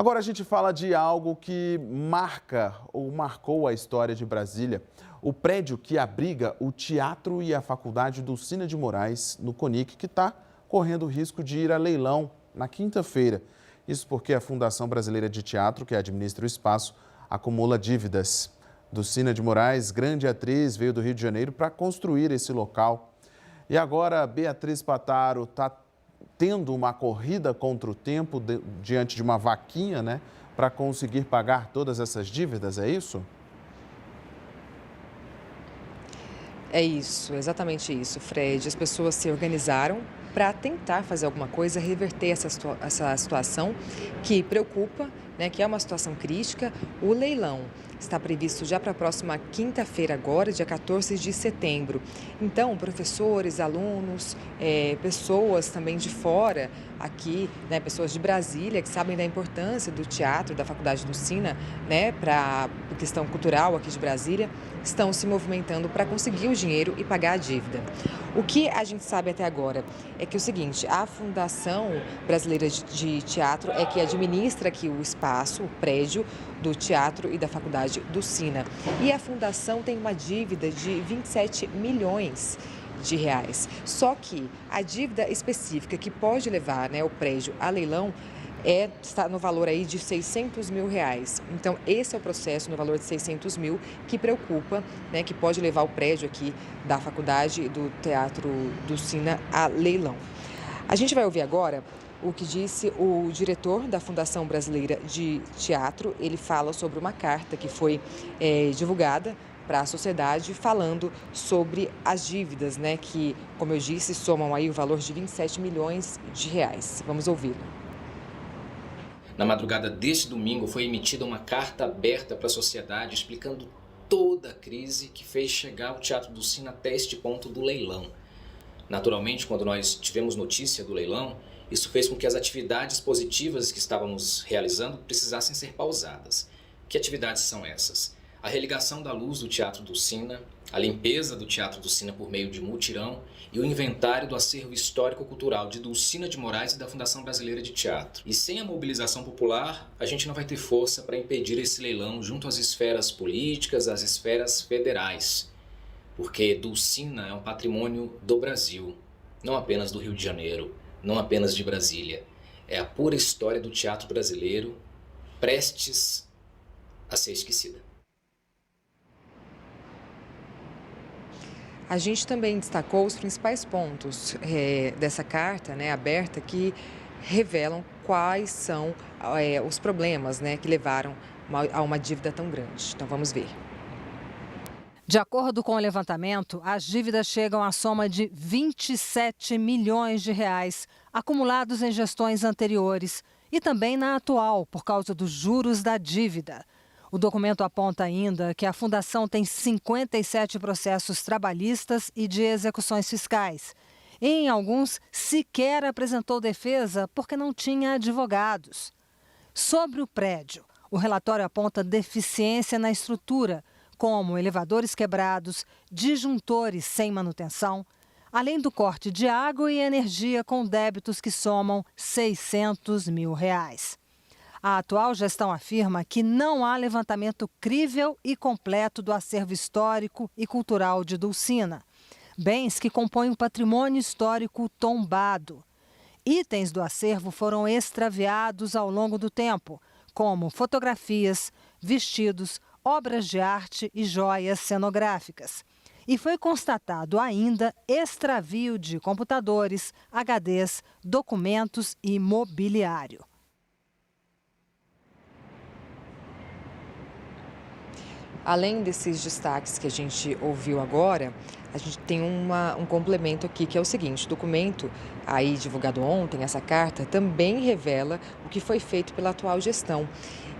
Agora a gente fala de algo que marcou a história de Brasília. O prédio que abriga o Teatro e a Faculdade Dulcina de Moraes, no CONIC, que está correndo o risco de ir a leilão na quinta-feira. Isso porque a Fundação Brasileira de Teatro, que administra o espaço, acumula dívidas. Dulcina de Moraes, grande atriz, veio do Rio de Janeiro para construir esse local. E agora Beatriz Pataro está tendo uma corrida contra o tempo diante de uma vaquinha, né, para conseguir pagar todas essas dívidas, é isso? É isso, exatamente isso, Fred. As pessoas se organizaram para tentar fazer alguma coisa, reverter essa situação que preocupa, né, que é uma situação crítica. O leilão está previsto já para a próxima quinta-feira agora, dia 14 de setembro. Então, professores, alunos, pessoas também de fora aqui, né, pessoas de Brasília que sabem da importância do teatro, da Faculdade Dulcina, né, para a questão cultural aqui de Brasília, estão se movimentando para conseguir o dinheiro e pagar a dívida. O que a gente sabe até agora é que é o seguinte, a Fundação Brasileira de Teatro é que administra aqui o espaço, o prédio do teatro e da Faculdade Dulcina. E a fundação tem uma dívida de 27 milhões de reais. Só que a dívida específica que pode levar, né, o prédio a leilão está no valor aí de 600 mil reais. Então, esse é o processo no valor de 600 mil que preocupa, né, que pode levar o prédio aqui da Faculdade do Teatro Dulcina a leilão. A gente vai ouvir agora o que disse o diretor da Fundação Brasileira de Teatro. Ele fala sobre uma carta que foi divulgada para a sociedade, falando sobre as dívidas, né, que, como eu disse, somam aí o valor de 27 milhões de reais. Vamos ouvi-lo. Na madrugada deste domingo foi emitida uma carta aberta para a sociedade explicando toda a crise que fez chegar o Teatro Dulcina até este ponto do leilão. Naturalmente, quando nós tivemos notícia do leilão, isso fez com que as atividades positivas que estávamos realizando precisassem ser pausadas. Que atividades são essas? A religação da luz do Teatro Dulcina, a limpeza do Teatro Dulcina por meio de mutirão e o inventário do acervo histórico-cultural de Dulcina de Moraes e da Fundação Brasileira de Teatro. E sem a mobilização popular, a gente não vai ter força para impedir esse leilão junto às esferas políticas, às esferas federais. Porque Dulcina é um patrimônio do Brasil, não apenas do Rio de Janeiro, não apenas de Brasília. É a pura história do teatro brasileiro, prestes a ser esquecida. A gente também destacou os principais pontos dessa carta, né, aberta, que revelam quais são os problemas, né, que levaram a uma dívida tão grande. Então, vamos ver. De acordo com o levantamento, as dívidas chegam à soma de 27 milhões de reais, acumulados em gestões anteriores e também na atual, por causa dos juros da dívida. O documento aponta ainda que a Fundação tem 57 processos trabalhistas e de execuções fiscais. Em alguns, sequer apresentou defesa porque não tinha advogados. Sobre o prédio, o relatório aponta deficiência na estrutura, como elevadores quebrados, disjuntores sem manutenção, além do corte de água e energia com débitos que somam 600 mil reais. A atual gestão afirma que não há levantamento crível e completo do acervo histórico e cultural de Dulcina, bens que compõem o patrimônio histórico tombado. Itens do acervo foram extraviados ao longo do tempo, como fotografias, vestidos, obras de arte e joias cenográficas. E foi constatado ainda extravio de computadores, HDs, documentos e mobiliário. Além desses destaques que a gente ouviu agora, a gente tem um complemento aqui, que é o seguinte: o documento aí divulgado ontem, essa carta, também revela o que foi feito pela atual gestão.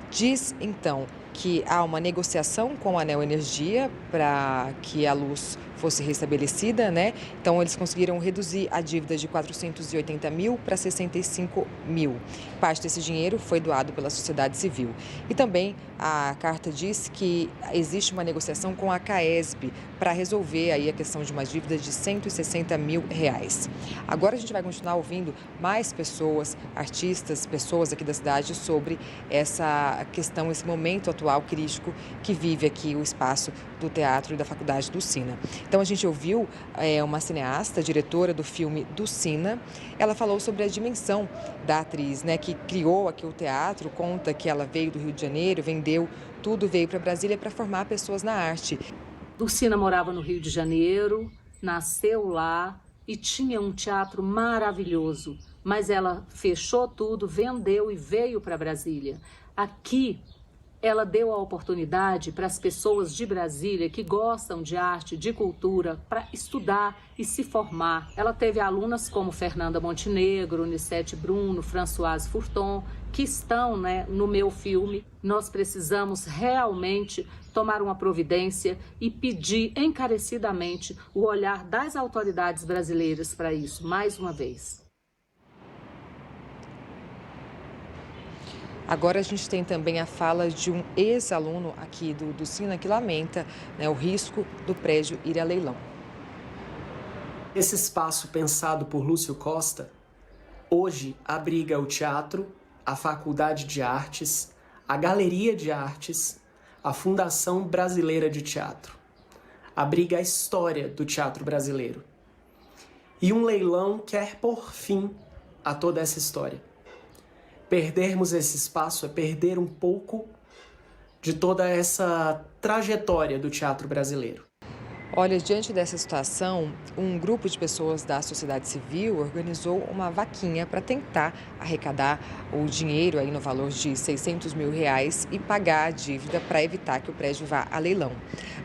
Diz, então, que há uma negociação com a Neo Energia para que a luz fosse restabelecida, né? Então eles conseguiram reduzir a dívida de 480 mil para 65 mil. Parte desse dinheiro foi doado pela sociedade civil. E também a carta diz que existe uma negociação com a CAESB para resolver aí a questão de uma dívida de 160 mil reais. Agora a gente vai continuar ouvindo mais pessoas, artistas, pessoas aqui da cidade sobre essa questão, esse momento atual crítico que vive aqui o espaço do teatro e da Faculdade do Sina. Então a gente ouviu uma cineasta, diretora do filme do Sina. Ela falou sobre a dimensão da atriz, né, que criou aqui o teatro, conta que ela veio do Rio de Janeiro, vendeu tudo, veio para Brasília para formar pessoas na arte. Dulcina morava no Rio de Janeiro, nasceu lá e tinha um teatro maravilhoso, mas ela fechou tudo, vendeu e veio para Brasília. Aqui, ela deu a oportunidade para as pessoas de Brasília que gostam de arte, de cultura, para estudar e se formar. Ela teve alunas como Fernanda Montenegro, Unicete Bruno, Françoise Furton, que estão, né, no meu filme. Nós precisamos realmente tomar uma providência e pedir encarecidamente o olhar das autoridades brasileiras para isso, mais uma vez. Agora a gente tem também a fala de um ex-aluno aqui do Sina que lamenta, né, o risco do prédio ir a leilão. Esse espaço pensado por Lúcio Costa, hoje abriga o teatro, a Faculdade de Artes, a Galeria de Artes, a Fundação Brasileira de Teatro. Abriga a história do teatro brasileiro. E um leilão quer pôr fim a toda essa história. Perdermos esse espaço é perder um pouco de toda essa trajetória do teatro brasileiro. Olha, diante dessa situação, um grupo de pessoas da sociedade civil organizou uma vaquinha para tentar arrecadar o dinheiro aí no valor de 600 mil reais e pagar a dívida para evitar que o prédio vá a leilão.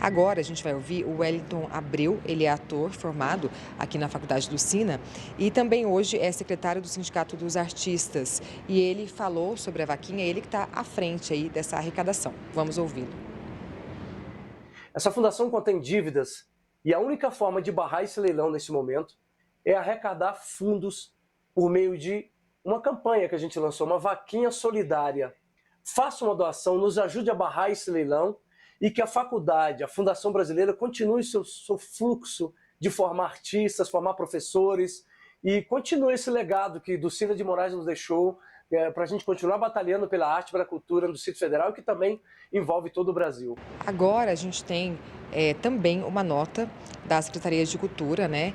Agora a gente vai ouvir o Wellington Abreu, ele é ator formado aqui na Faculdade do Sina e também hoje é secretário do Sindicato dos Artistas. E ele falou sobre a vaquinha, ele que está à frente aí dessa arrecadação. Vamos ouvi-lo. Essa fundação contém dívidas e a única forma de barrar esse leilão nesse momento é arrecadar fundos por meio de uma campanha que a gente lançou, uma vaquinha solidária. Faça uma doação, nos ajude a barrar esse leilão e que a faculdade, a Fundação Brasileira, continue seu fluxo de formar artistas, formar professores e continue esse legado que Dulcina de Moraes nos deixou para a gente continuar batalhando pela arte, pela cultura no Distrito Federal, que também envolve todo o Brasil. Agora a gente tem também uma nota da Secretaria de Cultura, né?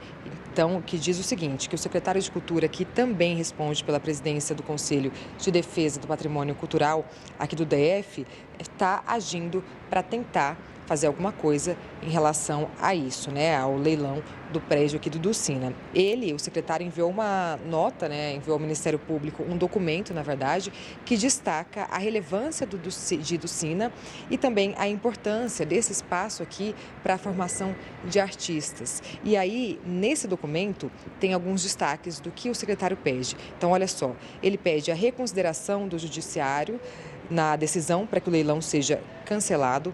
Então, que diz o seguinte, que o secretário de Cultura, que também responde pela presidência do Conselho de Defesa do Patrimônio Cultural aqui do DF, está agindo para tentar fazer alguma coisa em relação a isso, né, ao leilão do prédio aqui do Sina. Ele, o secretário, enviou uma nota, né, enviou ao Ministério Público um documento, na verdade, que destaca a relevância do Sina e também a importância desse espaço aqui para a formação de artistas. E aí, nesse documento, tem alguns destaques do que o secretário pede. Então, olha só, ele pede a reconsideração do judiciário na decisão para que o leilão seja cancelado.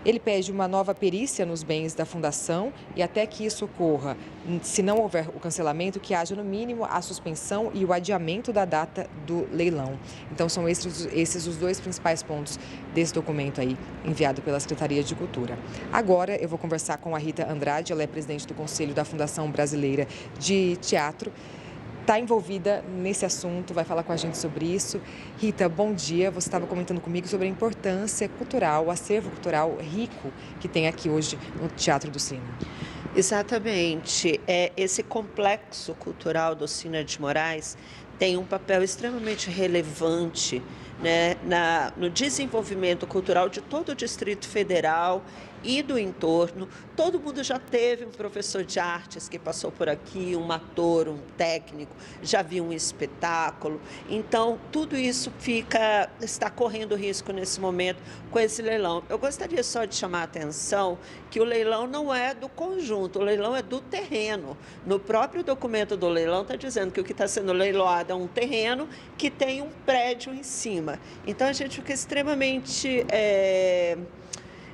Ele pede uma nova perícia nos bens da Fundação e até que isso ocorra, se não houver o cancelamento, que haja no mínimo a suspensão e o adiamento da data do leilão. Então são esses os dois principais pontos desse documento aí, enviado pela Secretaria de Cultura. Agora eu vou conversar com a Rita Andrade, ela é presidente do Conselho da Fundação Brasileira de Teatro. Está envolvida nesse assunto, vai falar com a gente sobre isso. Rita, bom dia. Você estava comentando comigo sobre a importância cultural, o acervo cultural rico que tem aqui hoje no Teatro do Sina. Exatamente. Esse complexo cultural do Sina de Moraes tem um papel extremamente relevante, né, no desenvolvimento cultural de todo o Distrito Federal e do entorno. Todo mundo já teve um professor de artes que passou por aqui, um ator, um técnico, já viu um espetáculo. Então, tudo isso está correndo risco nesse momento com esse leilão. Eu gostaria só de chamar a atenção que o leilão não é do conjunto, o leilão é do terreno. No próprio documento do leilão está dizendo que o que está sendo leiloado é um terreno que tem um prédio em cima. Então, a gente fica extremamente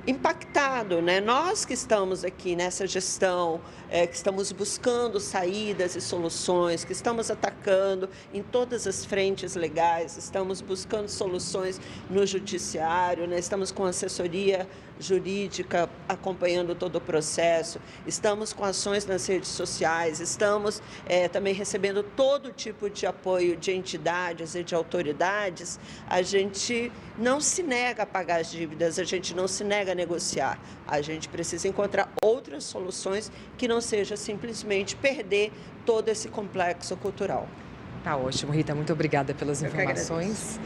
impactado, né? Nós que estamos aqui nessa gestão, que estamos buscando saídas e soluções, que estamos atacando em todas as frentes legais, estamos buscando soluções no judiciário, né? Estamos com assessoria jurídica acompanhando todo o processo, estamos com ações nas redes sociais, estamos também recebendo todo tipo de apoio de entidades e de autoridades. A gente não se nega a pagar as dívidas, a gente não se nega a negociar. A gente precisa encontrar outras soluções que não seja simplesmente perder todo esse complexo cultural. Tá ótimo, Rita, muito obrigada pelas informações.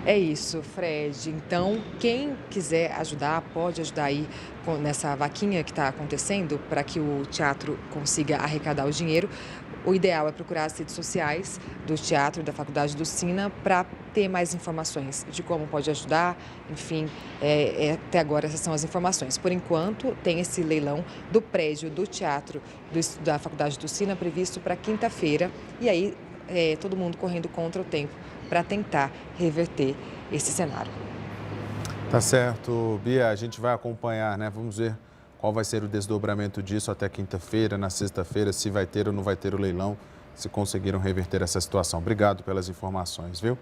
É isso, Fred. Então, quem quiser ajudar, pode ajudar aí nessa vaquinha que está acontecendo para que o teatro consiga arrecadar o dinheiro. O ideal é procurar as redes sociais do teatro e da Faculdade do Sina para ter mais informações de como pode ajudar. Enfim, até agora essas são as informações. Por enquanto, tem esse leilão do prédio do teatro da Faculdade do Sina previsto para quinta-feira. E aí, todo mundo correndo contra o tempo para tentar reverter esse cenário. Tá certo, Bia. A gente vai acompanhar, né? Vamos ver qual vai ser o desdobramento disso até quinta-feira, na sexta-feira, se vai ter ou não vai ter o leilão, se conseguiram reverter essa situação. Obrigado pelas informações, viu?